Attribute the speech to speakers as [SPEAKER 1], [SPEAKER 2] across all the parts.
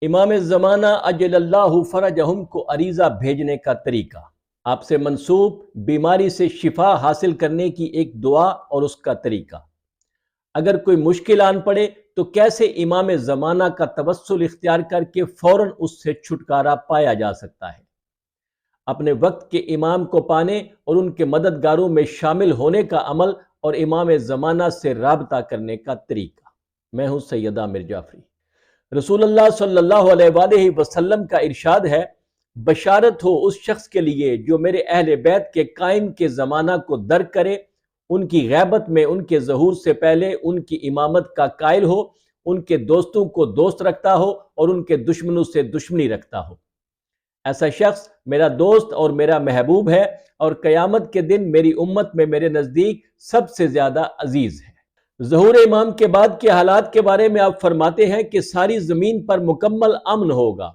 [SPEAKER 1] امام زمانہ اجل اللہ فرجہم کو عریضہ بھیجنے کا طریقہ۔ آپ سے منسوب بیماری سے شفا حاصل کرنے کی ایک دعا اور اس کا طریقہ۔ اگر کوئی مشکل آن پڑے تو کیسے امام زمانہ کا توسل اختیار کر کے فوراً اس سے چھٹکارا پایا جا سکتا ہے۔ اپنے وقت کے امام کو پانے اور ان کے مددگاروں میں شامل ہونے کا عمل اور امام زمانہ سے رابطہ کرنے کا طریقہ۔ میں ہوں سید عامر جعفری۔ رسول اللہ صلی اللہ علیہ وآلہ وسلم کا ارشاد ہے، بشارت ہو اس شخص کے لیے جو میرے اہل بیت کے قائم کے زمانہ کو درک کرے، ان کی غیبت میں ان کے ظہور سے پہلے ان کی امامت کا قائل ہو، ان کے دوستوں کو دوست رکھتا ہو اور ان کے دشمنوں سے دشمنی رکھتا ہو۔ ایسا شخص میرا دوست اور میرا محبوب ہے اور قیامت کے دن میری امت میں میرے نزدیک سب سے زیادہ عزیز ہے۔ ظہور امام کے بعد کے حالات کے بارے میں آپ فرماتے ہیں کہ ساری زمین پر مکمل امن ہوگا،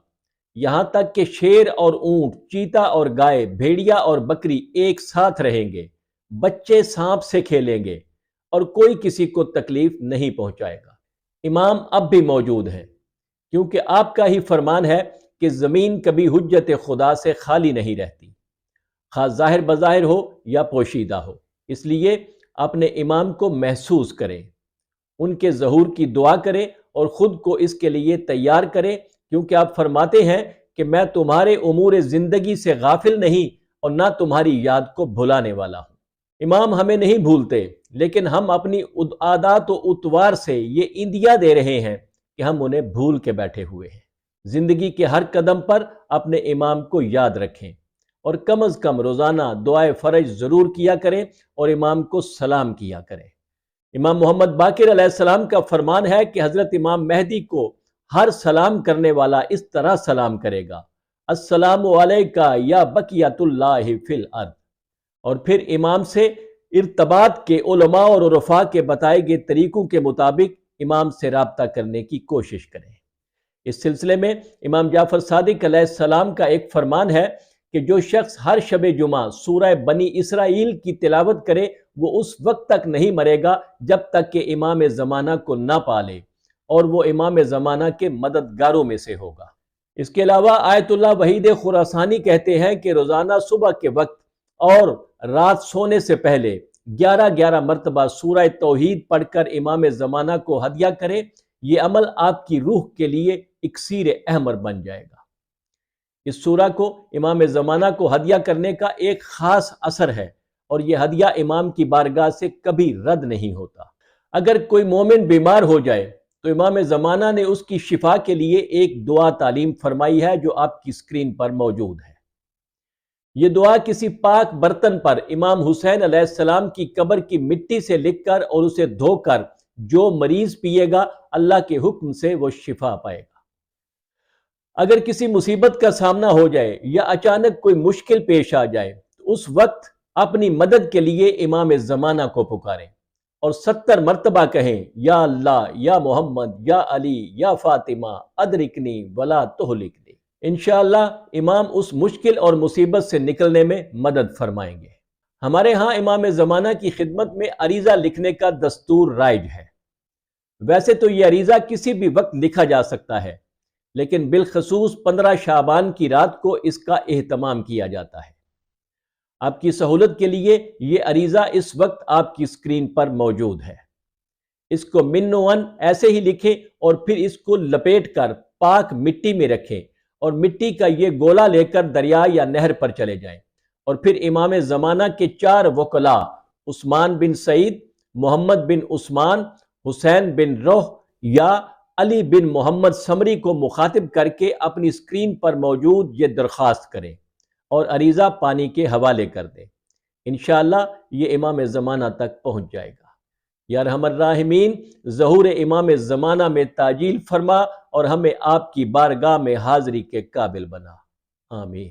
[SPEAKER 1] یہاں تک کہ شیر اور اونٹ، چیتا اور گائے، بھیڑیا اور بکری ایک ساتھ رہیں گے، بچے سانپ سے کھیلیں گے اور کوئی کسی کو تکلیف نہیں پہنچائے گا۔ امام اب بھی موجود ہیں، کیونکہ آپ کا ہی فرمان ہے کہ زمین کبھی حجت خدا سے خالی نہیں رہتی، خواہ ظاہر بظاہر ہو یا پوشیدہ ہو۔ اس لیے اپنے امام کو محسوس کریں، ان کے ظہور کی دعا کریں اور خود کو اس کے لیے تیار کریں، کیونکہ آپ فرماتے ہیں کہ میں تمہارے امور زندگی سے غافل نہیں اور نہ تمہاری یاد کو بھلانے والا ہوں۔ امام ہمیں نہیں بھولتے، لیکن ہم اپنی عادات و اطوار سے یہ اندیا دے رہے ہیں کہ ہم انہیں بھول کے بیٹھے ہوئے ہیں۔ زندگی کے ہر قدم پر اپنے امام کو یاد رکھیں اور کم از کم روزانہ دعائے فرج ضرور کیا کریں اور امام کو سلام کیا کریں۔ امام محمد باقر علیہ السلام کا فرمان ہے کہ حضرت امام مہدی کو ہر سلام کرنے والا اس طرح سلام کرے گا، السلام علیکہ یا بقیۃ اللہ فی الارض۔ اور پھر امام سے ارتباط کے علماء اور عرفاء کے بتائے گئے طریقوں کے مطابق امام سے رابطہ کرنے کی کوشش کریں۔ اس سلسلے میں امام جعفر صادق علیہ السلام کا ایک فرمان ہے کہ جو شخص ہر شب جمعہ سورہ بنی اسرائیل کی تلاوت کرے وہ اس وقت تک نہیں مرے گا جب تک کہ امام زمانہ کو نہ پالے، اور وہ امام زمانہ کے مددگاروں میں سے ہوگا۔ اس کے علاوہ آیت اللہ وحید خراسانی کہتے ہیں کہ روزانہ صبح کے وقت اور رات سونے سے پہلے 11 مرتبہ سورہ توحید پڑھ کر امام زمانہ کو ہدیہ کرے، یہ عمل آپ کی روح کے لیے اکسیر احمر بن جائے گا۔ اس سورہ کو امام زمانہ کو ہدیہ کرنے کا ایک خاص اثر ہے اور یہ ہدیہ امام کی بارگاہ سے کبھی رد نہیں ہوتا۔ اگر کوئی مومن بیمار ہو جائے تو امام زمانہ نے اس کی شفا کے لیے ایک دعا تعلیم فرمائی ہے جو آپ کی سکرین پر موجود ہے۔ یہ دعا کسی پاک برتن پر امام حسین علیہ السلام کی قبر کی مٹی سے لکھ کر اور اسے دھو کر جو مریض پیے گا اللہ کے حکم سے وہ شفا پائے گا۔ اگر کسی مصیبت کا سامنا ہو جائے یا اچانک کوئی مشکل پیش آ جائے تو اس وقت اپنی مدد کے لیے امام زمانہ کو پکاریں اور 70 مرتبہ کہیں، یا اللہ، یا محمد، یا علی، یا فاطمہ ادرکنی ولا تہلکنی۔ انشاءاللہ امام اس مشکل اور مصیبت سے نکلنے میں مدد فرمائیں گے۔ ہمارے ہاں امام زمانہ کی خدمت میں عریضہ لکھنے کا دستور رائج ہے۔ ویسے تو یہ عریضہ کسی بھی وقت لکھا جا سکتا ہے، لیکن بالخصوص 15 شعبان کی رات کو اس کا اہتمام کیا جاتا ہے۔ آپ کی سہولت کے لیے یہ عریضہ اس وقت آپ کی سکرین پر موجود ہے۔ اس کو منوً ایسے ہی لکھیں اور پھر اس کو لپیٹ کر پاک مٹی میں رکھیں اور مٹی کا یہ گولا لے کر دریا یا نہر پر چلے جائیں، اور پھر امام زمانہ کے 4 وکلاء عثمان بن سعید، محمد بن عثمان، حسین بن روح یا علی بن محمد سمری کو مخاطب کر کے اپنی سکرین پر موجود یہ درخواست کریں اور عریضہ پانی کے حوالے کر دیں۔ انشاءاللہ یہ امام زمانہ تک پہنچ جائے گا۔ یا ارحم الراحمین، ظہور امام زمانہ میں تعجیل فرما اور ہمیں آپ کی بارگاہ میں حاضری کے قابل بنا۔ آمین۔